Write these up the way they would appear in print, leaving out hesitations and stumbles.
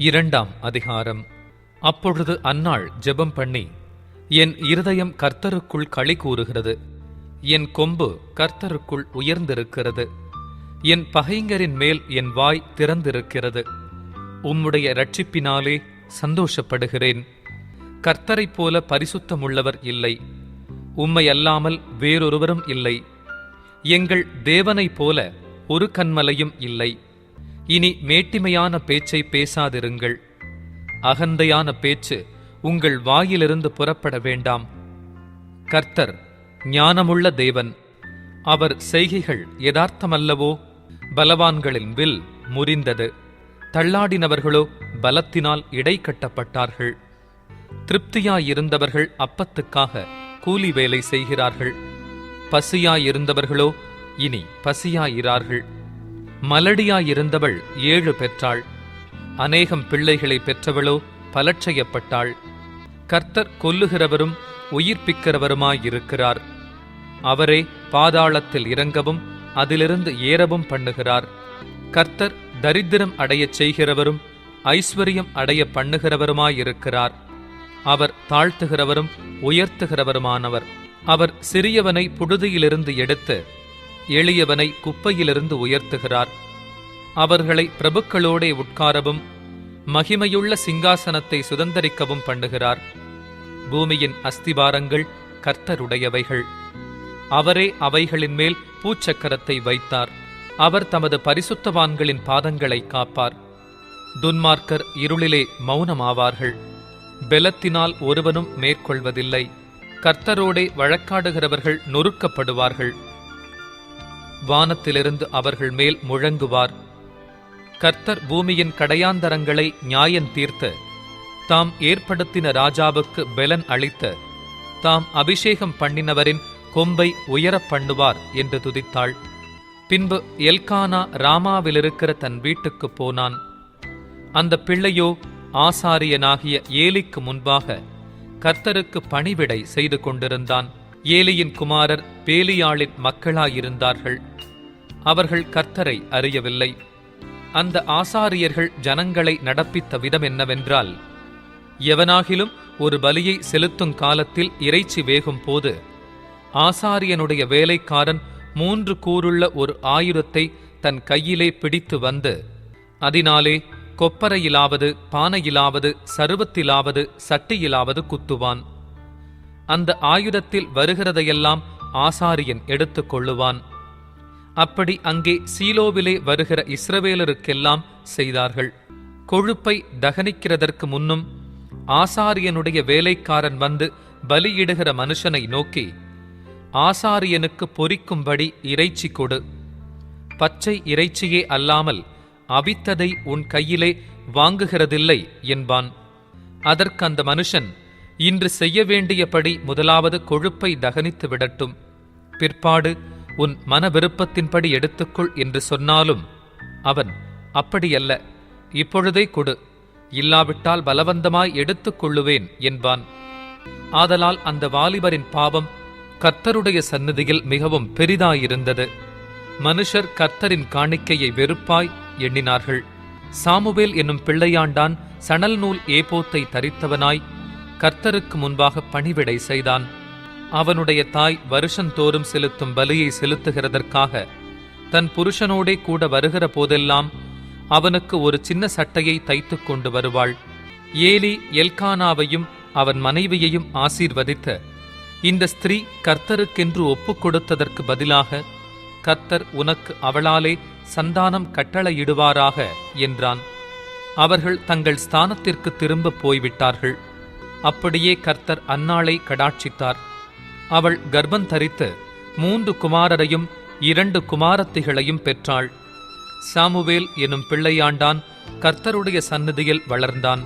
2ஆம் அதிகாரம். அப்பொழுது அன்னாள் ஜெபம் பண்ணி, என் இருதயம் கர்த்தருக்குள் களி கூறுகிறது, என் கொம்பு கர்த்தருக்குள் உயர்ந்திருக்கிறது, என் பகைஞரின் மேல் என் வாய் திறந்திருக்கிறது. உம்முடைய இரட்சிப்பினாலே சந்தோஷப்படுகிறேன். கர்த்தரைப் போல பரிசுத்தமுள்ளவர் இல்லை, உம்மை அல்லாமல் வேறொருவரும் இல்லை. எங்கள் தேவனைப் போல ஒரு கன்மலையும் இல்லை. இனி மேட்டிமையான பேச்சை பேசாதிருங்கள். அகந்தையான பேச்சு உங்கள் வாயிலிருந்து புறப்பட வேண்டாம். கர்த்தர் ஞானமுள்ள தேவன், அவர் செய்கைகள் யதார்த்தமல்லவோ? பலவான்களின் வில் முறிந்தது, தள்ளாடினவர்களோ பலத்தினால் இடை கட்டப்பட்டார்கள். திருப்தியாயிருந்தவர்கள் அப்பத்துக்காக கூலி வேலை செய்கிறார்கள், பசியாயிருந்தவர்களோ இனி பசியாயிரார்கள். மலடியாயிருந்தவள் 7 பெற்றாள், அநேகம் பிள்ளைகளை பெற்றவளோ பலட்சயப்பட்டாள். கர்த்தர் கொல்லுகிறவரும் உயிர்ப்பிக்கிறவருமாயிருக்கிறார். அவரே பாதாளத்தில் இறங்கவும் அதிலிருந்து ஏறவும் பண்ணுகிறார். கர்த்தர் தரித்திரம் அடையச் செய்கிறவரும் ஐஸ்வர்யம் அடைய பண்ணுகிறவருமாயிருக்கிறார். அவர் தாழ்த்துகிறவரும் உயர்த்துகிறவருமானவர். அவர் சிறியவனை புழுதியிலிருந்து எடுத்து எளியவனை குப்பையிலிருந்து உயர்த்துகிறார். அவர்களை பிரபுக்களோடே உட்காரவும் மகிமையுள்ள சிங்காசனத்தை சுதந்தரிக்கவும் பண்ணுகிறார். பூமியின் அஸ்திபாரங்கள் கர்த்தருடையவைகள், அவரே அவைகளின் மேல் பூச்சக்கரத்தை வைத்தார். அவர் தமது பரிசுத்தவான்களின் பாதங்களை காப்பார். துன்மார்க்கர் இருளிலே மௌனமாவார்கள், பெலத்தினால் ஒருவனும் மேற்கொள்வதில்லை. கர்த்தரோடே வழக்காடுகிறவர்கள் நொறுக்கப்படுவார்கள். வானத்திலிருந்து அவர்கள் மேல் முழங்குவார். கர்த்தர் பூமியின் கடையாந்தரங்களை நியாயம் தீர்த்து தாம் ஏற்படுத்தின ராஜாவுக்கு பெலன் அளித்து தாம் அபிஷேகம் பண்ணினவரின் கொம்பை உயரப் பண்ணுவார் என்று துதித்தாள். பின்பு எல்கானா ராமாவிலிருக்கிற தன் வீட்டுக்குப் போனான். அந்த பிள்ளையோ ஆசாரியனாகிய ஏலிக்கு முன்பாக கர்த்தருக்கு பணிவிடை செய்து கொண்டிருந்தான். ஏலியின் குமாரர் பேலியாளின் மக்களாயிருந்தார்கள். அவர்கள் கர்த்தரை அறியவில்லை. அந்த ஆசாரியர்கள் ஜனங்களை நடப்பித்த விதம் என்னவென்றால், எவனாகிலும் ஒரு பலியை செலுத்தும் காலத்தில் இறைச்சி வேகும் போது ஆசாரியனுடைய வேலைக்காரன் 3 கூருள்ள ஒரு ஆயுதத்தை தன் கையிலே பிடித்து வந்து அதனாலே கொப்பரையிலாவது பானையிலாவது சருவத்திலாவது சட்டியிலாவது குத்துவான். அந்த ஆயுதத்தில் வருகிறதையெல்லாம் ஆசாரியன் எடுத்துக் கொள்ளுவான். அப்படி அங்கே சீலோவிலே வருகிற இஸ்ரவேலருக்கெல்லாம் செய்தார்கள். கொழுப்பை தகனிக்கிறதற்கு முன்னும் ஆசாரியனுடைய வேலைக்காரன் வந்து பலியிடுகிற மனுஷனை நோக்கி, ஆசாரியனுக்கு பொரிக்கும்படி இறைச்சி கொடு, பச்சை இறைச்சியே அல்லாமல் அவித்ததை உன் கையிலே வாங்குகிறதில்லை என்பான். அதற்கு அந்த மனுஷன், இன்று செய்ய வேண்டியபடி முதலாவது கொழுப்பை தகனித்து விடட்டும், பிற்பாடு உன் மன விருப்பத்தின்படி எடுத்துக்கொள் என்று சொன்னாலும் அவன், அப்படியல்ல, இப்பொழுதே கொடு, இல்லாவிட்டால் பலவந்தமாய் எடுத்துக் கொள்ளுவேன் என்பான். ஆதலால் அந்த வாலிபரின் பாவம் கர்த்தருடைய சந்நிதியில் மிகவும் பெரிதாயிருந்தது. மனுஷர் கர்த்தரின் காணிக்கையை வெறுப்பாய் எண்ணினார்கள். சாமுவேல் என்னும் பிள்ளையாண்டான் சணல் நூல் ஏபோத்தை தரித்தவனாய் கர்த்தருக்கு முன்பாக பணிவிடை செய்தான். அவனுடைய தாய் வருஷந்தோறும் செலுத்தும் பலியை செலுத்துகிறதற்காக தன் புருஷனோடே கூட வருகிற போதெல்லாம் அவனுக்கு ஒரு சின்ன சட்டையை தைத்துக் கொண்டு வருவாள். ஏலி எல்கானாவையும் அவன் மனைவியையும் ஆசீர்வதித்து, இந்த ஸ்திரீ கர்த்தருக்கென்று ஒப்புக் கொடுத்ததற்கு பதிலாக கர்த்தர் உனக்கு அவளாலே சந்தானம் கட்டளையிடுவாராக என்றான். அவர்கள் தங்கள் ஸ்தானத்திற்கு திரும்ப போய்விட்டார்கள். அப்படியே கர்த்தர் அன்னாளை கடாட்சித்தார். அவள் கர்ப்பந்தரித்து 3 குமாரரையும் 2 குமாரத்திகளையும் பெற்றாள். சாமுவேல் எனும் பிள்ளையாண்டான் கர்த்தருடைய சந்நிதியில் வளர்ந்தான்.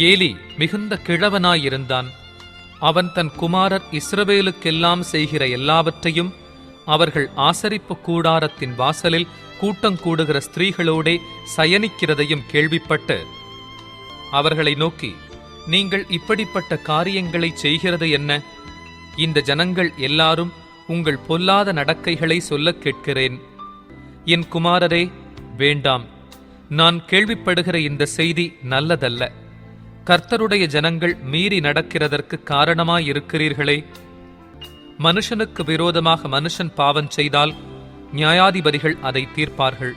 ஏலி மிகுந்த கிழவனாயிருந்தான். அவன் தன் குமாரர் இஸ்ரவேலுக்கெல்லாம் செய்கிற எல்லாவற்றையும் அவர்கள் ஆசரிப்பு கூடாரத்தின் வாசலில் கூட்டங்கூடுகிற ஸ்திரீகளோடே சயனிக்கிறதையும் கேள்விப்பட்டு அவர்களை நோக்கி, நீங்கள் இப்படிப்பட்ட காரியங்களை செய்கிறது என்ன? இந்த ஜனங்கள் எல்லாரும் உங்கள் பொல்லாத நடக்கைகளை சொல்லக் கேட்கிறேன். என் குமாரரே, வேண்டாம், நான் கேள்விப்படுகிற இந்த செய்தி நல்லதல்ல. கர்த்தருடைய ஜனங்கள் மீறி நடக்கிறதற்கு காரணமாயிருக்கிறீர்களே. மனுஷனுக்கு விரோதமாக மனுஷன் பாவம் செய்தால் நியாயாதிபதிகள் அதை தீர்ப்பார்கள்.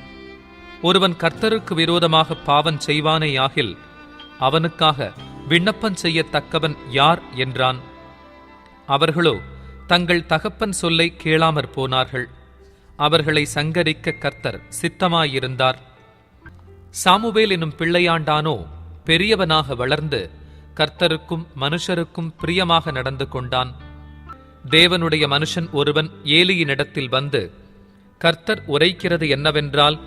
ஒருவன் கர்த்தருக்கு விரோதமாக பாவம் செய்வானேயாகில் அவனுக்காக விண்ணப்பம் செய்யத்தக்கவன் யார் என்றான். அவர்களோ தங்கள் தகப்பன் சொல்லை கேளாமற் போனார்கள். அவர்களை சங்கரிக்க கர்த்தர் சித்தமாயிருந்தார். சாமுவேல் என்னும் பிள்ளையாண்டானோ பெரியவனாக வளர்ந்து கர்த்தருக்கும் மனுஷருக்கும் பிரியமாக நடந்து கொண்டான். தேவனுடைய மனுஷன் ஒருவன் ஏலியினிடத்தில் வந்து, கர்த்தர் உரைக்கிறது என்னவென்றால்,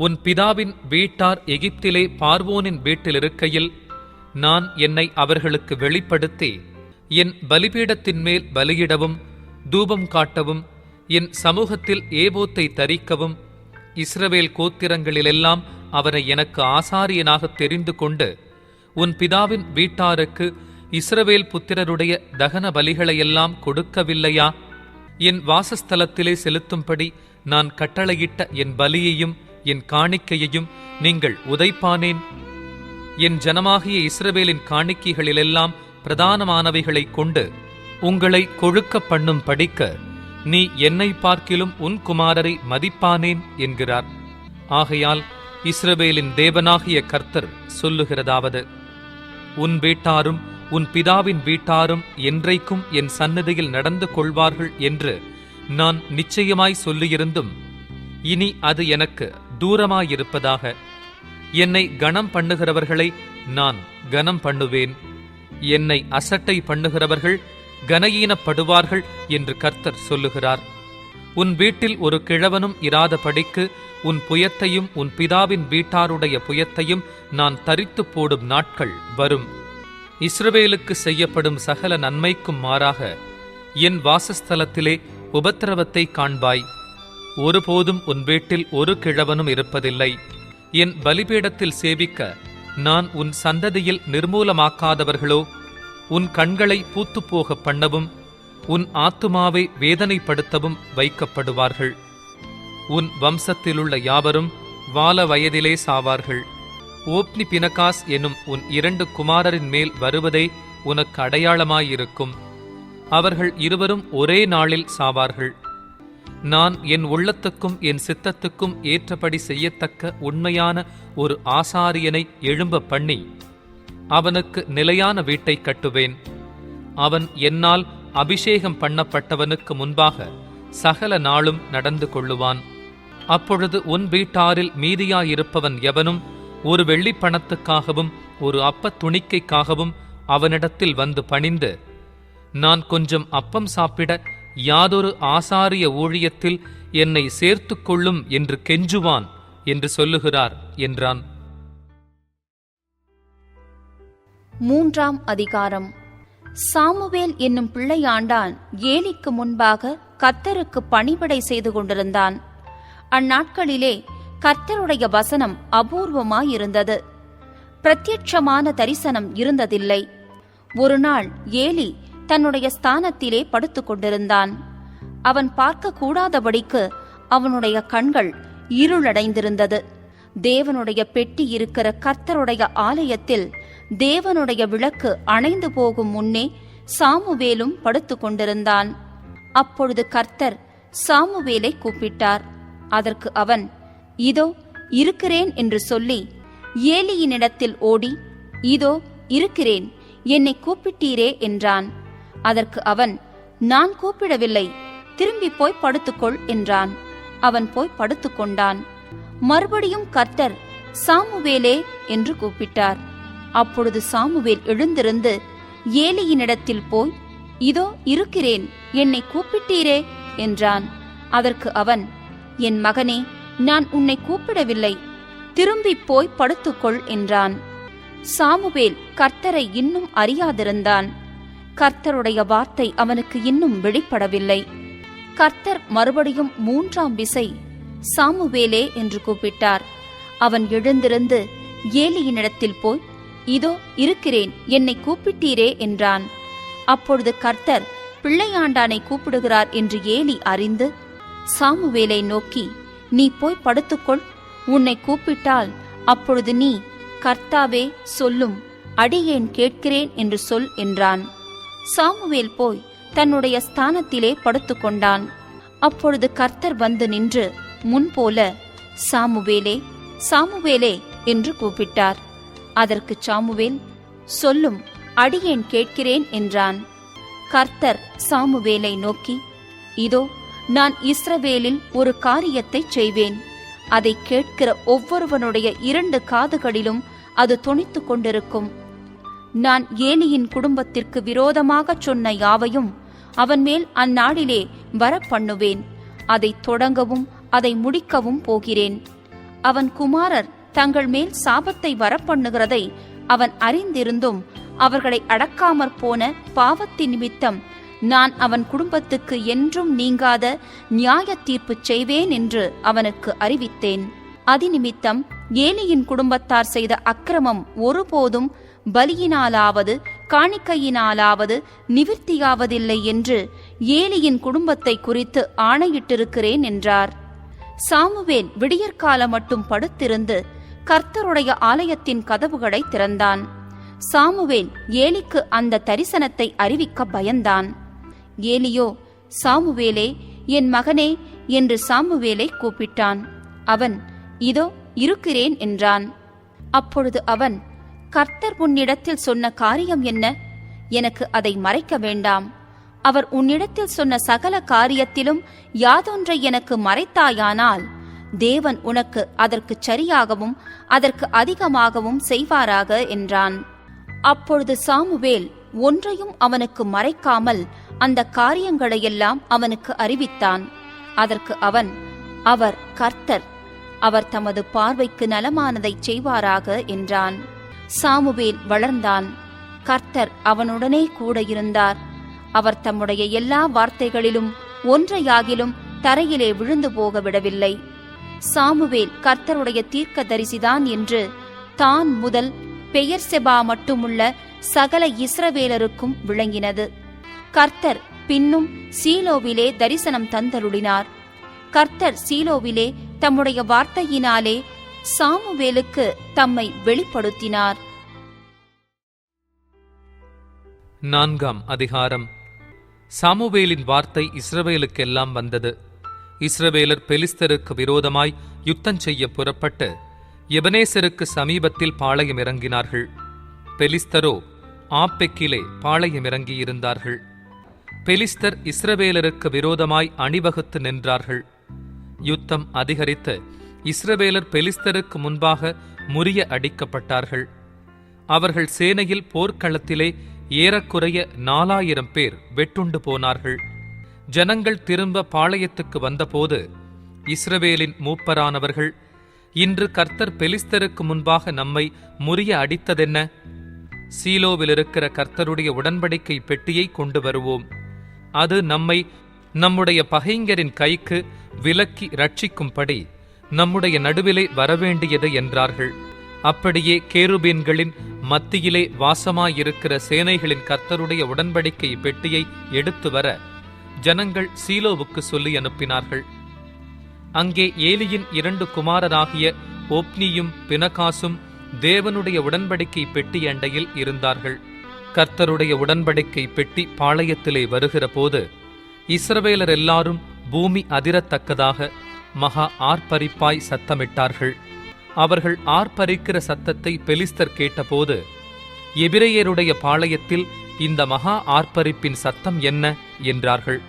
உன் பிதாவின் வீட்டார் எகிப்திலே பார்வோனின் வீட்டில் இருக்கையில் நான் என்னை அவர்களுக்கு வெளிப்படுத்தி என் பலிபீடத்தின் மேல் பலியிடவும் தூபம் காட்டவும் என் சமூகத்தில் ஏபோத்தை தரிக்கவும் இஸ்ரவேல் கோத்திரங்களிலெல்லாம் அவரை எனக்கு ஆசாரியனாக தெரிந்து கொண்டு உன் பிதாவின் வீட்டாருக்கு இஸ்ரவேல் புத்திரருடைய தகன பலிகளையெல்லாம் கொடுக்கவில்லையா? என் வாசஸ்தலத்திலே செலுத்தும்படி நான் கட்டளையிட்ட என் பலியையும் என் காணிக்கையையும் நீங்கள் உதைப்பானேன்? என் ஜனமாகிய இஸ்ரவேலின் காணிக்கைகளிலெல்லாம் பிரதானமானவைகளை கொண்டு உங்களை கொழுக்க பண்ணும் படிக்க நீ என்னை பார்க்கிலும் உன் குமாரரை மதிப்பானேன் என்கிறார். ஆகையால் இஸ்ரவேலின் தேவனாகிய கர்த்தர் சொல்லுகிறதாவது, உன் வீட்டாரும் உன் பிதாவின் வீட்டாரும் என்றைக்கும் என் சந்நிதியில் நடந்து கொள்வார்கள் என்று நான் நிச்சயமாய் சொல்லியிருந்தும் இனி அது எனக்கு தூரமாயிருப்பதாக. என்னை கனம் பண்ணுகிறவர்களை நான் கனம் பண்ணுவேன், என்னை அசட்டை பண்ணுகிறவர்கள் கனஈனப்படுவார்கள் என்று கர்த்தர் சொல்லுகிறார். உன் வீட்டில் ஒரு கிழவனும் இராதபடிக்கு உன் புயத்தையும் உன் பிதாவின் வீட்டாருடைய புயத்தையும் நான் தரித்து போடும் நாட்கள் வரும். இஸ்ரவேலுக்கு செய்யப்படும் சகல நன்மைக்கும் மாறாக என் வாசஸ்தலத்திலே உபத்திரவத்தை காண்பாய். ஒருபோதும் உன் வீட்டில் ஒரு கிழவனும் இருப்பதில்லை. என் பலிபீடத்தில் சேவிக்க நான் உன் சந்ததியில் நிர்மூலமாக்காதவர்களோ உன் கண்களை பூத்துப்போக பண்ணவும் உன் ஆத்துமாவை வேதனைப்படுத்தவும் வைக்கப்படுவார்கள். உன் வம்சத்திலுள்ள யாவரும் வால வயதிலே சாவார்கள். ஓப்னி பினகாஸ் என்னும் உன் 2 குமாரரின் மேல் வருவதே உனக்கு அடையாளமாயிருக்கும். அவர்கள் இருவரும் ஒரே நாளில் சாவார்கள். நான் என் உள்ளத்துக்கும் என் சித்தத்துக்கும் ஏற்றபடி செய்யத்தக்க உண்மையான ஒரு ஆசாரியனை எழும்ப பண்ணி அவனுக்கு நிலையான வீட்டை கட்டுவேன். அவன் என்னால் அபிஷேகம் பண்ணப்பட்டவனுக்கு முன்பாக சகல நாளும் நடந்து கொள்ளுவான். அப்பொழுது உன் வீட்டாரில் மீதியாயிருப்பவன் எவனும் ஒரு வெள்ளிப் பணத்துக்காகவும் ஒரு அப்பத் துணிக்கைக்காகவும் அவனிடத்தில் வந்து பணிந்து, நான் கொஞ்சம் அப்பம் சாப்பிட யாதொரு ஆசாரிய ஊழியத்தில் என்னை சேர்த்துக் கொள்ளும் என்று கெஞ்சுவான் என்று சொல்லுகிறார் என்றான். 3ஆம் அதிகாரம். சாமுவேல் என்னும் பிள்ளையாண்டான் ஏலிக்கு முன்பாக கர்த்தருக்கு பணிவிடை செய்து கொண்டிருந்தான். அந்நாட்களிலே கர்த்தருடைய வசனம் அபூர்வமாயிருந்தது. பிரத்யட்சமான தரிசனம் இருந்ததில்லை. ஒரு நாள் ஏலி தன்னுடைய ஸ்தானத்திலே படுத்துக் கொண்டிருந்தான். அவன் பார்க்க கூடாதபடிக்கு அவனுடைய கண்கள் இருளடைந்திருந்தது. தேவனுடைய பெட்டி இருக்கிற கர்த்தருடைய ஆலயத்தில் தேவனுடைய விளக்கு அணைந்து போகும் முன்னே சாமுவேலும் படுத்துக் கொண்டிருந்தான். அப்பொழுது கர்த்தர் சாமுவேலை கூப்பிட்டார். அதற்கு அவன், இதோ இருக்கிறேன் என்று சொல்லி ஏலியினிடத்தில் ஓடி, இதோ இருக்கிறேன், என்னை கூப்பிட்டீரே என்றான். அதற்கு அவன், நான் கூப்பிடவில்லை, திரும்பி போய் படுத்துக்கொள் என்றான். அவன் போய் படுத்துக்கொண்டான். மறுபடியும் கர்த்தர் சாமுவேலே என்று கூப்பிட்டார். அப்பொழுது சாமுவேல் எழுந்திருந்து ஏலியினிடத்தில் போய், இதோ இருக்கிறேன், என்னை கூப்பிட்டீரே என்றான். அதற்கு அவன், என் மகனே, நான் உன்னை கூப்பிடவில்லை, திரும்பி போய் படுத்துக்கொள் என்றான். சாமுவேல் கர்த்தரை இன்னும் அறியாதிருந்தான். கர்த்தருடைய வார்த்தை அவனுக்கு இன்னும் வெளிப்படவில்லை. கர்த்தர் மறுபடியும் 3ஆம் விசை சாமுவேலே என்று கூப்பிட்டார். அவன் எழுந்திருந்து ஏலியினிடத்தில் போய், இதோ இருக்கிறேன், என்னை கூப்பிட்டீரே என்றான். அப்பொழுது கர்த்தர் பிள்ளையாண்டானை கூப்பிடுகிறார் என்று ஏலி அறிந்து சாமுவேலை நோக்கி, நீ போய் படுத்துக்கொள், உன்னை கூப்பிட்டால் அப்பொழுது நீ, கர்த்தாவே சொல்லும், அடியேன் கேட்கிறேன் என்று சொல் என்றான். சாமுவேல் போய் தன்னுடைய ஸ்தானத்திலே படுத்துக்கொண்டான். அப்பொழுது கர்த்தர் வந்து நின்று முன்போல, சாமுவேலே, சாமுவேலே என்று கூப்பிட்டார். அதற்கு சாமுவேல், சொல்லும், அடியேன் கேட்கிறேன் என்றான். கர்த்தர் சாமுவேலை நோக்கி, இதோ நான் இஸ்ரவேலில் ஒரு காரியத்தை செய்வேன். அதை கேட்கிற ஒவ்வொருவனுடைய 2 காதுகளிலும் அது தொனித்துக் கொண்டிருக்கும். நான் ஏலியின் குடும்பத்திற்கு விரோதமாக சொன்ன யாவையும் அவன் மேல் அந்நாளிலே வரப்பண்ணுவேன். அதை தொடங்கவும் அதை முடிக்கவும் போகிறேன். அவன் குமாரர் தங்கள் மேல் சாபத்தை வரப்பண்ணுகிறதை அவன் அறிந்திருந்தும் அவர்களை அடக்காமற் போன பாவத்தின் நிமித்தம் நான் அவன் குடும்பத்துக்கு என்றும் நீங்காத நியாய தீர்ப்பு செய்வேன் என்று அவனுக்கு அறிவித்தேன். அதிநிமித்தம் ஏலியின் குடும்பத்தார் செய்த அக்கிரமம் ஒருபோதும் பலியினாலாவது காணிக்கையினாலாவது நிவிர்த்தியாவதில்லை என்று ஏலியின் குடும்பத்தை குறித்து ஆணையிட்டிருக்கிறேன் என்றார். சாமுவேல் விடியற்கால மட்டும் படுத்திருந்து கர்த்தருடைய ஆலயத்தின் கதவுகளை திறந்தான். சாமுவேல் ஏலிக்கு அந்த தரிசனத்தை அறிவிக்க பயந்தான். ஏலியோ, சாமுவேலே, என் மகனே என்று சாமுவேலை கூப்பிட்டான். அவன், இதோ இருக்கிறேன் என்றான். அப்பொழுது அவன், கர்த்தர் உன்னிடத்தில் சொன்ன காரியம் என்ன? எனக்கு அதை மறைக்க வேண்டாம். அவர் உன்னிடத்தில் சொன்ன சகல காரியத்திலும் யாதொன்றை எனக்கு மறைத்தாயானால் தேவன் உனக்கு அதற்கு சரியாகவும் அதற்கு அதிகமாகவும் செய்வாராக என்றான். அப்பொழுது சாமுவேல் ஒன்றையும் அவனுக்கு மறைக்காமல் அந்த காரியங்களையெல்லாம் அவனுக்கு அறிவித்தான். அதற்கு அவன், அவர் கர்த்தர், அவர் தமது பார்வைக்கு நலமானதை செய்வாராக என்றான். சாமுவேல் வளர்ந்தான். கர்த்தர் அவனுடனே கூட இருந்தார். அவர் தம்முடைய எல்லா வார்த்தைகளிலும் ஒன்றையாகிலும் தரையிலே விழுந்து போக விடவில்லை. சாமுவேல் கர்த்தருடைய தீர்க்க தரிசிதான் என்று தான் முதல் பெயர்செபா மட்டுமுள்ள சகல இஸ்ரவேலருக்கும் விளங்கினது. கர்த்தர் பின்னும் சீலோவிலே தரிசனம் தந்தருளினார். கர்த்தர் சீலோவிலே தம்முடைய வார்த்தையினாலே சாமுவேலுக்கு தம்மை வெளிப்படுத்தினார். 4ஆம் அதிகாரம். சாமுவேலின் வார்த்தை இஸ்ரவேலுக்கெல்லாம் வந்தது. இஸ்ரவேலர் பெலிஸ்தருக்கு விரோதமாய் யுத்தம் செய்ய புறப்பட்டு எபனேசருக்கு சமீபத்தில் பாளையம் இறங்கினார்கள். பெலிஸ்தரோ ஆப்பெக்கிலே பாளையம் இறங்கியிருந்தார்கள். பெலிஸ்தர் இஸ்ரவேலருக்கு விரோதமாய் அணிவகுத்து நின்றார்கள். யுத்தம் அதிகரித்து இஸ்ரவேலர் பெலிஸ்தருக்கு முன்பாக முறிய அடிக்கப்பட்டார்கள். அவர்கள் சேனையில் போர்க்களத்திலே ஏறக்குறைய 4000 பேர் வெட்டுண்டு போனார்கள். ஜனங்கள் திரும்ப பாளையத்துக்கு வந்தபோது இஸ்ரவேலின் மூப்பரானவர்கள், இன்று கர்த்தர் பெலிஸ்தருக்கு முன்பாக நம்மை முறிய அடித்ததென்ன? சீலோவிலிருக்கிற கர்த்தருடைய உடன்படிக்கை பெட்டியை கொண்டு வருவோம். அது நம்மை நம்முடைய பகைஞரின் கைக்கு விலக்கி ரட்சிக்கும்படி நம்முடைய நடுவிலே வரவேண்டியது என்றார்கள். அப்படியே கேருபீன்களின் மத்தியிலே வாசமாயிருக்கிற சேனைகளின் கர்த்தருடைய உடன்படிக்கை பெட்டியை எடுத்து வர ஜனங்கள் சீலோவுக்கு சொல்லி அனுப்பினார்கள். அங்கே ஏலியின் 2 குமாரராகிய ஒப்னியும் பினகாசும் தேவனுடைய உடன்படிக்கை பெட்டி அண்டையில் இருந்தார்கள். கர்த்தருடைய உடன்படிக்கை பெட்டி பாளையத்திலே வருகிற போது இஸ்ரவேலர் எல்லாரும் பூமி அதிரத்தக்கதாக மகா ஆர்ப்பரிப்பாய் சத்தமிட்டார்கள். அவர்கள் ஆர்ப்பரிக்கிற சத்தத்தை பெலிஸ்தர் கேட்டபோது, எபிரெயருடைய பாளையத்தில் இந்த மகா ஆர்ப்பரிப்பின் சத்தம் என்ன என்றார்கள்.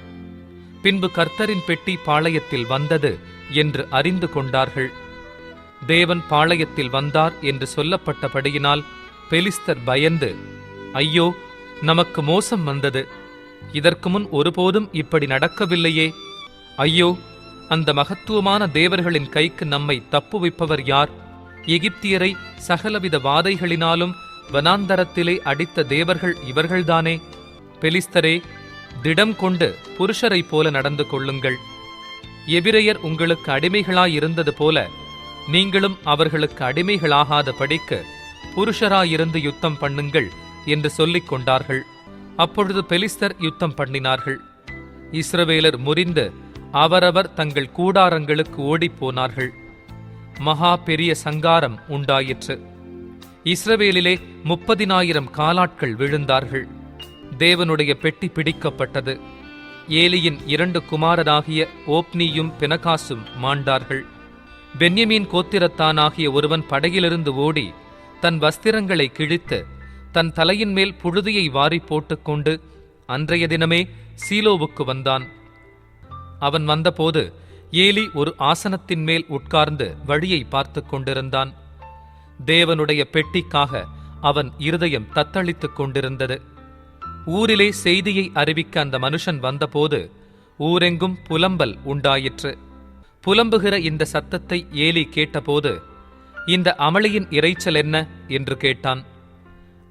பின்பு கர்த்தரின் பெட்டி பாளையத்தில் வந்தது என்று அறிந்து கொண்டார்கள். தேவன் பாளையத்தில் வந்தார் என்று சொல்லப்பட்டபடியினால் பெலிஸ்தர் பயந்து, ஐயோ, நமக்கு மோசம் வந்தது, இதற்கு முன் ஒருபோதும் இப்படி நடக்கவில்லையே, ஐயோ, அந்த மகத்துவமான தேவர்களின் கைக்கு நம்மை தப்புவிப்பவர் யார்? எகிப்தியரை சகலவித வாதைகளினாலும் வனாந்தரத்திலே அடித்த தேவர்கள் இவர்கள்தானே. பெலிஸ்தரே, திடம் கொண்டு புருஷரைப் போல நடந்து கொள்ளுங்கள். எபிரெயர் உங்களுக்கு அடிமைகளாயிருந்தது போல நீங்களும் அவர்களுக்கு அடிமைகளாகாத படிக்கு புருஷராயிருந்து யுத்தம் பண்ணுங்கள் என்று சொல்லிக் கொண்டார்கள். அப்பொழுது பெலிஸ்தர் யுத்தம் பண்ணினார்கள். இஸ்ரவேலர் முறிந்து அவரவர் தங்கள் கூடாரங்களுக்கு ஓடிப்போனார்கள். மகா பெரிய சங்காரம் உண்டாயிற்று. இஸ்ரவேலிலே 30,000 காலாட்கள் விழுந்தார்கள். தேவனுடைய பெட்டி பிடிக்கப்பட்டது. ஏலியின் 2 குமாரராகிய ஓப்னியும் பினகாசும் மாண்டார்கள். பென்யமீன் கோத்திரத்தானாகிய ஒருவன் படகிலிருந்து ஓடி தன் வஸ்திரங்களை கிழித்து தன் தலையின் மேல் புழுதியை வாரி போட்டுக்கொண்டு அன்றைய தினமே சீலோவுக்கு வந்தான். அவன் வந்தபோது ஏலி ஒரு ஆசனத்தின் மேல் உட்கார்ந்து வழியை பார்த்து கொண்டிருந்தான். தேவனுடைய பெட்டிக்காக அவன் இருதயம் தத்தளித்துக் கொண்டிருந்தது. ஊரிலே செய்தியை அறிவிக்க அந்த மனுஷன் வந்தபோது ஊரெங்கும் புலம்பல் உண்டாயிற்று. புலம்புகிற இந்த சத்தத்தை ஏலி கேட்டபோது, இந்த அமளியின் இரைச்சல் என்ன என்று கேட்டான்.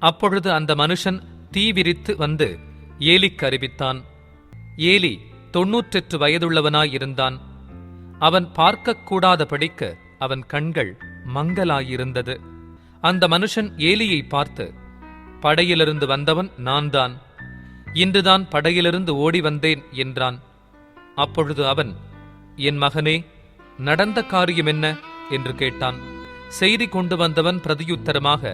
அப்பொழுது அந்த மனுஷன் தீ விரித்து வந்து ஏலிக்கு அறிவித்தான். ஏலி 98 வயதுள்ளவனாயிருந்தான். அவன் பார்க்கக்கூடாதபடிக்கு அவன் கண்கள் மங்கலாயிருந்தது. அந்த மனுஷன் ஏலியை பார்த்து, படையிலிருந்து வந்தவன் நான்தான். இன்றுதான் படையிலிருந்து ஓடி வந்தேன் என்றான். அப்பொழுது அவன், என் மகனே, நடந்த காரியம் என்ன என்று கேட்டான். செய்தி கொண்டு வந்தவன் பிரதியுத்தரமாக,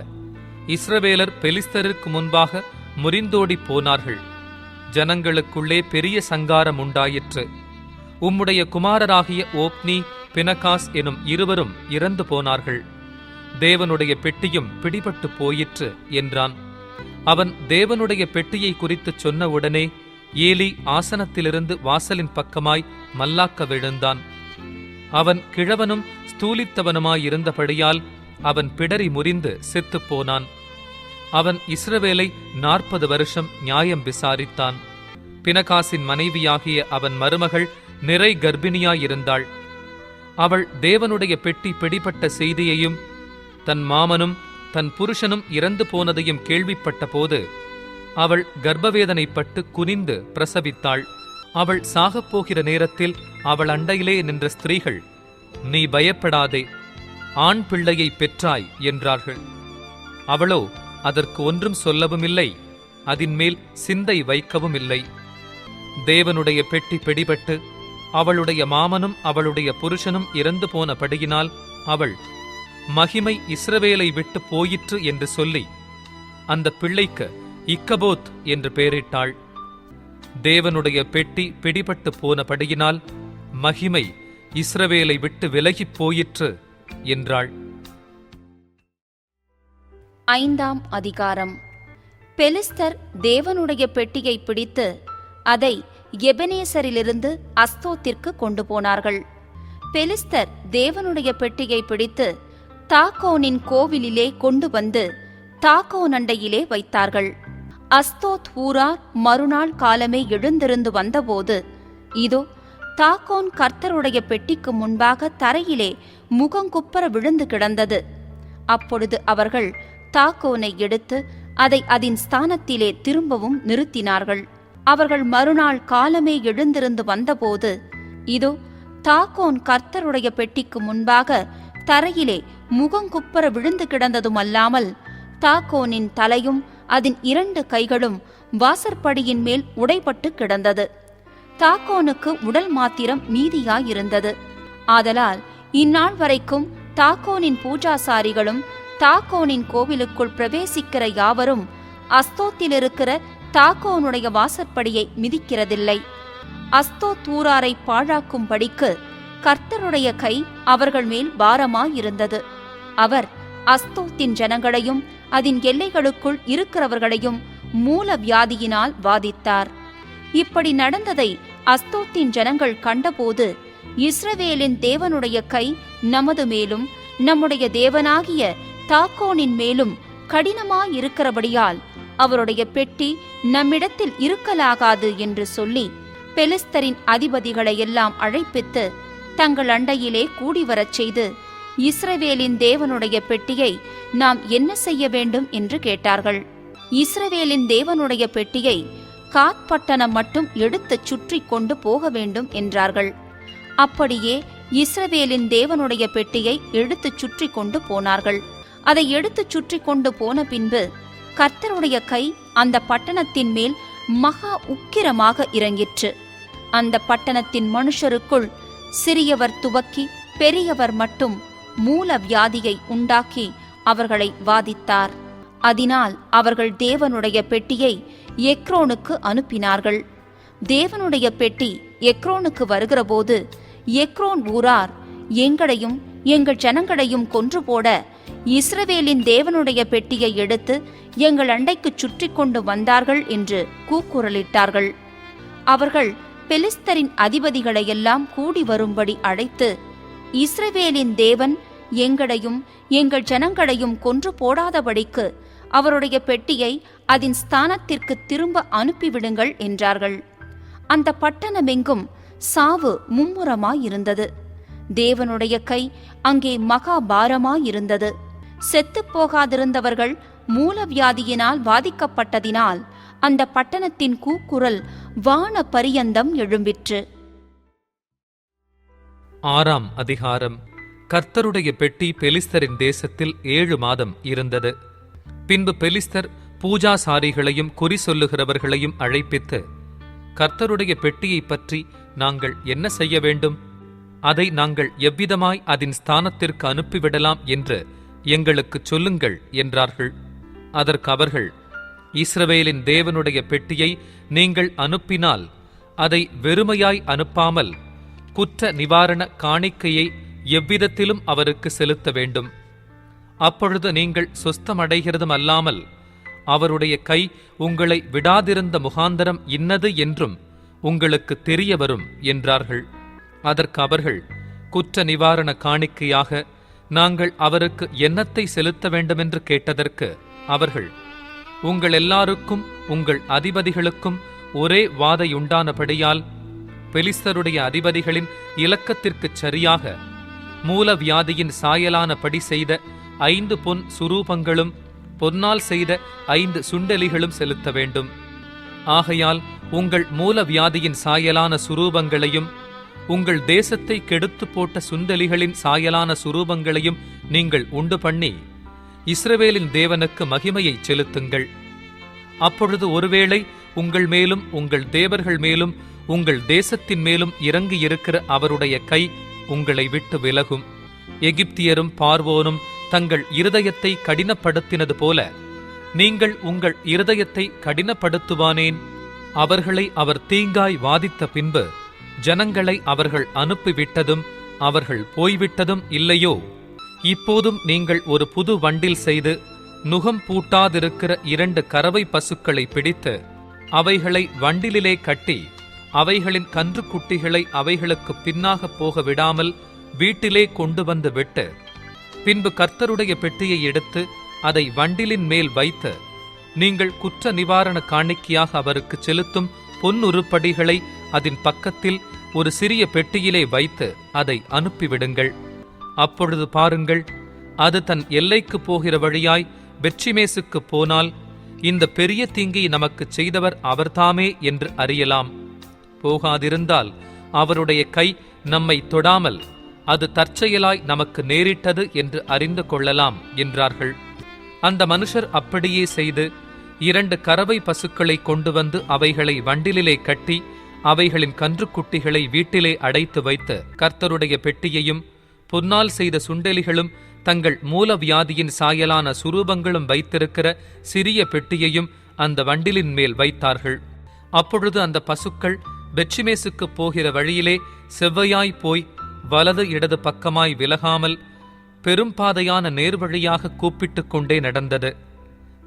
இஸ்ரவேலர் பெலிஸ்தருக்கு முன்பாக முறிந்தோடி போனார்கள். ஜனங்களுக்குள்ளே பெரிய சங்காரம் உண்டாயிற்று. உம்முடைய குமாரராகிய ஓப்னி பினகாஸ் எனும் இருவரும் இறந்து போனார்கள். தேவனுடைய பெட்டியும் பிடிபட்டு போயிற்று என்றான். அவன் தேவனுடைய பெட்டியை குறித்து சொன்னவுடனே ஏலி ஆசனத்திலிருந்து வாசலின் பக்கமாய் மல்லாக்க விழுந்தான். அவன் கிழவனும் ஸ்தூலித்தவனுமாயிருந்தபடியால் அவன் பிடரி முறிந்து செத்துப்போனான். அவன் இஸ்ரவேலை 40 வருஷம் நியாயம் விசாரித்தான். பினகாசின் மனைவியாகிய அவன் மருமகள் நிறை கர்ப்பிணியாயிருந்தாள். அவள் தேவனுடைய பெட்டி பிடிபட்ட செய்தியையும் தன் மாமனும் தன் புருஷனும் இறந்து போனதையும் கேள்விப்பட்ட போது அவள் கர்ப்பவேதனைப்பட்டு குனிந்து பிரசவித்தாள். அவள் சாகப்போகிற நேரத்தில் அவள் அண்டையிலே நின்ற ஸ்திரீகள், நீ பயப்படாதே, ஆண் பிள்ளையை பெற்றாய் என்றார்கள். அவளோ அதற்கு ஒன்றும் சொல்லவும் இல்லை, அதின்மேல் சிந்தை வைக்கவும் இல்லை. தேவனுடைய பெட்டி பிடிபட்டு அவளுடைய மாமனும் அவளுடைய புருஷனும் இறந்து போனபடியினால் அவள் மகிமை இஸ்ரவேலை விட்டு போயிற்று என்று சொல்லி அந்த பிள்ளைக்கு இக்கபோத் என்று பெயரிட்டாள். தேவனுடைய பெட்டி பிடிபட்டு போனபடியினால் மகிமை இஸ்ரவேலை விட்டு விலகிப் போயிற்று என்றாள். 5ஆம் அதிகாரம். பெலிஸ்தர் தேவனுடைய பெட்டியை பிடித்து அதை எபெனேசரிலிருந்து அஸ்தோத்திற்கு கொண்டு போனார்கள். பெலிஸ்தர் தேவனுடைய பெட்டியை பிடித்து தாக்கோனின் கோவிலிலே கொண்டு வந்து தாக்கோன் அண்டையிலே வைத்தார்கள். அஸ்தோத் ஊரார் மறுநாள் காலமே எழுந்திருந்து வந்தபோது, இதோ தாக்கோன் கர்த்தருடைய பெட்டிக்கு முன்பாக தரையிலே முகங்குப்புற விழுந்து கிடந்தது. அப்பொழுது அவர்கள் தாக்கோனை எடுத்து அதை அதன் ஸ்தானத்திலே திரும்பவும் நிறுத்தினார்கள். அவர்கள் மறுநாள் காலமே எழுந்திருந்து வந்தபோது, இதோ தாக்கோன் கர்த்தருடைய பெட்டிக்கு முன்பாக தரையிலே முகங்குப்புற விழுந்து கிடந்ததுமல்லாமல் தாக்கோனின் தலையும் அதன் 2 கைகளும் வாசற்படியின் மேல் உடைபட்டு கிடந்தது. தாக்கோனுக்கு உடல் மாத்திரம் மீதியாயிருந்தது. ஆதலால் இந்நாள் வரைக்கும் தாக்கோனின் பூஜாசாரிகளும் தாக்கோனின் கோவிலுக்குள் பிரவேசிக்கிற யாவரும் அஸ்தோத்திலிருக்கிற தாக்கோனுடைய வாசற்படியை மிதிக்கிறதில்லை. அஸ்தோத் ஊராரை பாழாக்கும்படிக்கு கர்த்தருடைய கை அவர்கள் மேல் பாரமாயிருந்தது. அவர் அஸ்தோத்தின் ஜனங்களையும் அதன் எல்லைகளுக்குள் இருக்கிறவர்களையும் மூல வியாதியினால் வாதித்தார். இப்படி நடந்ததை அஸ்தோத்தின் ஜனங்கள் கண்டபோது, இஸ்ரவேலின் தேவனுடைய கை நமது மேலும் நம்முடைய தேவனாகிய தாக்கோனின் மேலும் கடினமாயிருக்கிறபடியால் அவருடைய பெட்டி நம்மிடத்தில் இருக்கலாகாது என்று சொல்லி பெலிஸ்தரின் அதிபதிகளையெல்லாம் அழைப்பித்து தங்கள் அண்டையிலே கூடிவரச் செய்து, இஸ்ரவேலின் தேவனுடைய பெட்டியை நாம் என்ன செய்ய வேண்டும் என்று கேட்டார்கள். இஸ்ரவேலின் தேவனுடைய பெட்டியை காத் பட்டணம் மட்டும் எடுத்துச் சுற்றி கொண்டு போக வேண்டும் என்றார்கள். அப்படியே இஸ்ரவேலின் தேவனுடைய பெட்டியை எடுத்துச் சுற்றி கொண்டு போனார்கள். அதை எடுத்துச் சுற்றி கொண்டு போன பின்பு கர்த்தருடைய கை அந்த பட்டணத்தின் மேல் மகா உக்கிரமாக இறங்கிற்று. அந்த பட்டணத்தின் மனுஷருக்குள் சிறியவர் துவக்கி பெரியவர் மட்டும் மூல வியாதியை உண்டாக்கி அவர்களை வாதித்தார். அதனால் அவர்கள் தேவனுடைய பெட்டியை எக்ரோனுக்கு அனுப்பினார்கள். தேவனுடைய பெட்டி எக்ரோனுக்கு வருகிறபோது எக்ரோன் ஊரார், எங்களையும் எங்கள் ஜனங்களையும் கொன்று போட இஸ்ரவேலின் தேவனுடைய பெட்டியை எடுத்து எங்கள் அண்டைக்கு சுற்றி கொண்டு வந்தார்கள் என்று கூக்குரலிட்டார்கள். அவர்கள் பெலிஸ்தரின் அதிபதிகளையெல்லாம் கூடி வரும்படி அழைத்து, இஸ்ரவேலின் தேவன் எங்களையும் எங்கள் ஜனங்களையும் கொன்று போடாதபடிக்கு அவருடைய பெட்டியை அதன் ஸ்தானத்திற்கு திரும்ப அனுப்பிவிடுங்கள் என்றார்கள். அந்த பட்டணமெங்கும் சாவு மும்முரமாயிருந்தது. தேவனுடைய கை அங்கே மகாபாரமாயிருந்தது. செத்துப் போகாதிருந்தவர்கள் மூலவியாதியினால் பாதிக்கப்பட்டதினால் அந்த பட்டணத்தின் கூக்குரல் வான பரியந்தம் எழும்பிற்று. 6ஆம் அதிகாரம். கர்த்தருடைய பெட்டி பெலிஸ்தரின் தேசத்தில் 7 மாதம் இருந்தது. பின்பு பெலிஸ்தர் பூஜாசாரிகளையும் குறி சொல்லுகிறவர்களையும் அழைப்பித்து, கர்த்தருடைய பெட்டியை பற்றி நாங்கள் என்ன செய்ய வேண்டும்? அதை நாங்கள் எவ்விதமாய் அதன் ஸ்தானத்திற்கு அனுப்பிவிடலாம் என்று எங்களுக்குச் சொல்லுங்கள் என்றார்கள். அதற்கு அவர்கள், இஸ்ரவேலின் தேவனுடைய பெட்டியை நீங்கள் அனுப்பினால் அதை வெறுமையாய் அனுப்பாமல் குற்ற நிவாரண காணிக்கையை எவ்விதத்திலும் அவருக்கு செலுத்த வேண்டும். அப்பொழுது நீங்கள் சொஸ்தமடைகிறதும் அல்லாமல் அவருடைய கை உங்களை விடாதிருந்த முகாந்தரம் இன்னது என்றும் உங்களுக்கு தெரிய வரும் என்றார்கள். அதற்கு அவர்கள், குற்ற நிவாரண காணிக்கையாக நாங்கள் அவருக்கு என்னத்தை செலுத்த வேண்டுமென்று கேட்டதற்கு அவர்கள், உங்கள் எல்லாருக்கும் உங்கள் அதிபதிகளுக்கும் ஒரே வாதையுண்டானபடியால் பெலிஸ்தருடைய அதிபதிகளின் இலக்கத்திற்குச் சரியாக மூலவியாதியின் சாயலானபடி செய்த 5 பொன் சுரூபங்களும் பொன்னால் செய்த 5 சுண்டெலிகளும் செலுத்த வேண்டும். ஆகையால் உங்கள் மூலவியாதியின் சாயலான சுரூபங்களையும் உங்கள் தேசத்தை கெடுத்து போட்ட சுண்டெலிகளின் சாயலான சுரூபங்களையும் நீங்கள் உண்டு பண்ணி இஸ்ரவேலின் தேவனுக்கு மகிமையைச் செலுத்துங்கள். அப்பொழுது ஒருவேளை உங்கள் மேலும் உங்கள் தேவர்கள் மேலும் உங்கள் தேசத்தின் மேலும் இறங்கியிருக்கிற அவருடைய கை உங்களை விட்டு விலகும். எகிப்தியரும் பார்வோனும் தங்கள் இருதயத்தை கடினப்படுத்தினது போல நீங்கள் உங்கள் இருதயத்தை கடினப்படுத்துவானேன்? அவர்களை அவர் தீங்காய் வாதித்த பின்பு ஜனங்களை அவர்கள் அனுப்பிவிட்டதும் அவர்கள் போய்விட்டதும் இல்லையோ? இப்போதும் நீங்கள் ஒரு புது வண்டில் செய்து நுகம் பூட்டாதிருக்கிற 2 கறவை பசுக்களை பிடித்து அவைகளை வண்டிலே கட்டி அவைகளின் கன்றுக்குட்டிகளை அவைகளுக்கு பின்னாக போக விடாமல் வீட்டிலே கொண்டு வந்து விட்டு, பின்பு கர்த்தருடைய பெட்டியை எடுத்து அதை வண்டிலின் மேல் வைத்து நீங்கள் குற்ற நிவாரண காணிக்கையாக அவருக்கு செலுத்தும் பொன்னுருப்படிகளை அதன் பக்கத்தில் ஒரு சிறிய பெட்டியிலே வைத்து அதை அனுப்பிவிடுங்கள். அப்பொழுது பாருங்கள், அது தன் எல்லைக்கு போகிற வழியாய் பெத்ஷிமேசுக்கு போனால் இந்த பெரிய தீங்கை நமக்குச் செய்தவர் அவர்தாமே என்று அறியலாம். போகாதிருந்தால் அவருடைய கை நம்மை தொடாமல் அது தற்செயலாய் நமக்கு நேரிட்டது என்று அறிந்து கொள்ளலாம் என்றார்கள். அந்த மனுஷர் அப்படியே செய்து 2 கறவை பசுக்களை கொண்டு வந்து அவைகளை வண்டிலே கட்டி அவைகளின் கன்றுக்குட்டிகளை வீட்டிலே அடைத்து வைத்து கர்த்தருடைய பெட்டியையும் பொன்னால் செய்த சுண்டெலிகளும் தங்கள் மூலவியாதியின் சாயலான சுரூபங்களும் வைத்திருக்கிற சிறிய பெட்டியையும் அந்த வண்டிலின் மேல் வைத்தார்கள். அப்பொழுது அந்த பசுக்கள் பெத்ஷிமேசுக்கு போகிற வழியிலே செவ்வையாய் போய் வலது இடது பக்கமாய் விலகாமல் பெரும்பாதையான நேர்வழியாக கூப்பிட்டுக் கொண்டே நடந்தது.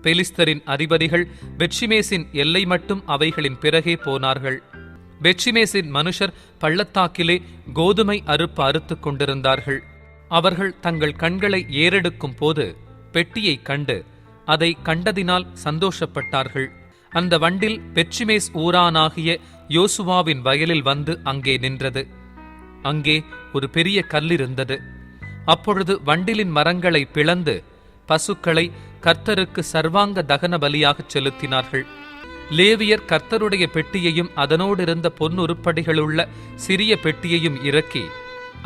பெலிஸ்தரின் அதிபதிகள் பெத்ஷிமேசின் எல்லை மட்டும் அவைகளின் பிறகே போனார்கள். பெத்ஷிமேசின் மனுஷர் பள்ளத்தாக்கிலே கோதுமை அறுப்பு அறுத்துக் கொண்டிருந்தார்கள். அவர்கள் தங்கள் கண்களை ஏறெடுக்கும் போது பெட்டியை கண்டு அதை கண்டதினால் சந்தோஷப்பட்டார்கள். அந்த வண்டில் பெத்ஷிமேஸ் ஊரானாகிய யோசுவாவின் வயலில் வந்து அங்கே நின்றது. அங்கே ஒரு பெரிய கல்லிருந்தது. அப்பொழுது வண்டிலின் மரங்களை பிளந்து பசுக்களை கர்த்தருக்கு சர்வாங்க தகன பலியாகச் செலுத்தினார்கள். லேவியர் கர்த்தருடைய பெட்டியையும் அதனோடிருந்த பொன்னுருப்படிகளுள்ள சிறிய பெட்டியையும் இறக்கி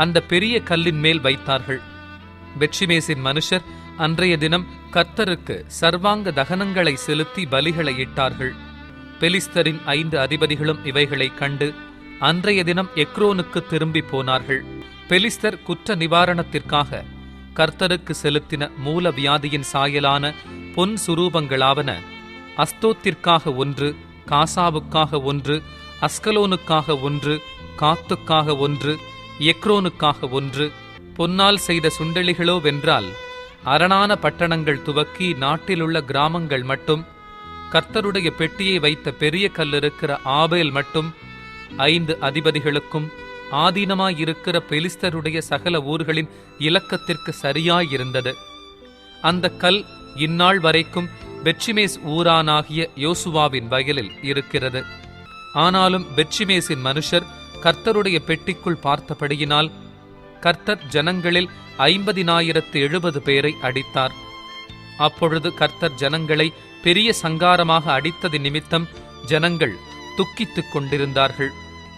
அந்த பெரிய கல்லின் மேல் வைத்தார்கள். பெத்ஷிமேசின் மனுஷர் அன்றைய தினம் கர்த்தருக்கு சர்வாங்க தகனங்களை செலுத்தி பலிகளை இட்டார்கள். பெலிஸ்தரின் 5 அதிபதிகளும் இவைகளை கண்டு அன்றைய தினம் எக்ரோனுக்கு திரும்பி போனார்கள். பெலிஸ்தர் குற்ற நிவாரணத்திற்காக கர்த்தருக்கு செலுத்தின மூல வியாதியின் சாயலான பொன் சுரூபங்களாவன அஸ்தோத்திற்காக 1, காசாவுக்காக 1, அஸ்கலோனுக்காக 1, காத்துக்காக 1, எக்ரோனுக்காக 1. பொன்னால் செய்த சுண்டெலிகளோ வென்றால் அரணான பட்டணங்கள் துவக்கி நாட்டிலுள்ள கிராமங்கள் மட்டும், கர்த்தருடைய பெட்டியை வைத்த பெரிய கல்லிருக்கிற ஆபேல் மட்டும் 5 அதிபதிகளுக்கும் ஆதீனமாயிருக்கிற பெலிஸ்தருடைய சகல ஊர்களின் இலக்கத்திற்கு சரியாயிருந்தது. அந்த கல் இந்நாள் வரைக்கும் பெத்ஷிமேஸ் ஊரானாகிய யோசுவாவின் வயலில் இருக்கிறது. ஆனாலும் பெத்ஷிமேசின் மனுஷர் கர்த்தருடைய பெட்டிக்குள் பார்த்தபடியினால் கர்த்தர் ஜனங்களில் 50,070 பேரை அடித்தார். அப்பொழுது கர்த்தர் ஜனங்களை பெரிய சங்காரமாக அடித்தது நிமித்தம் ஜனங்கள் துக்கித்துக் கொண்டிருந்தார்கள்.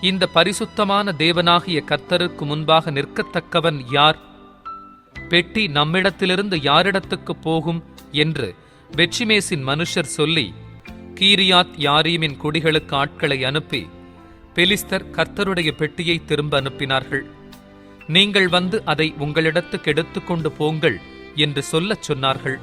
இந்த பரிசுத்தமான தேவனாகிய கர்த்தருக்கு முன்பாக நிற்கத்தக்கவன் யார்? பெட்டி நம்மிடத்திலிருந்து யாரிடத்துக்கு போகும் என்று பெத்ஷிமேசின் மனுஷர் சொல்லி கீரியாத் யாரீமின் குடிகளுக்கு ஆட்களை அனுப்பி பெலிஸ்தர் கர்த்தருடைய பெட்டியை திரும்ப அனுப்பினார்கள். நீங்கள் வந்து அதை உங்களிடத்துக்கு எடுத்துக்கொண்டு போங்கள் என்று சொல்லச் சொன்னார்கள்.